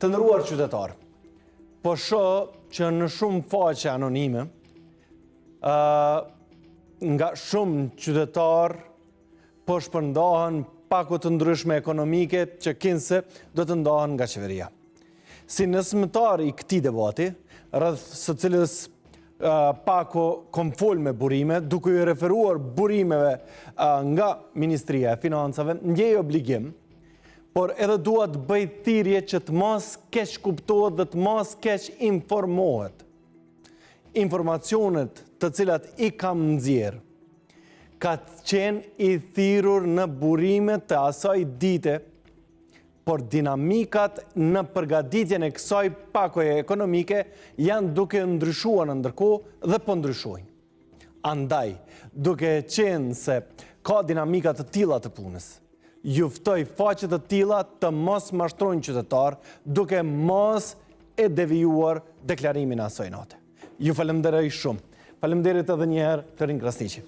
Të nderuar qytetarë, po shoh që në shumë faqe anonime, nga shumë qytetarë po shpërndahen paku të ndryshme ekonomike që kinse do të ndahen nga qeveria. Si nësëmëtar i këtij debati, rreth së cilës Pako kom fol me burime, duke i referuar burimeve nga Ministria e Financave, ndjej obligim, por edhe dua të bëj thirrje që të mos keq kuptohet dhe të mos keq informohet. Informacionet të cilat i kam nxjerr ka qenë i thirrur në burime të asaj dite, por dinamikat në përgatitjen e kësaj pakoje ekonomike janë duke ndryshuar në ndërkohë dhe po ndryshojnë. Andaj, duke qenë se ka dinamika të tilla të punës, ju ftoj faqe të tilla të mos mashtrojnë qytetar duke mos e devijuar deklarimin e asaj note. Ju falenderoj shumë. Faleminderit edhe një herë Florin Krasniqi.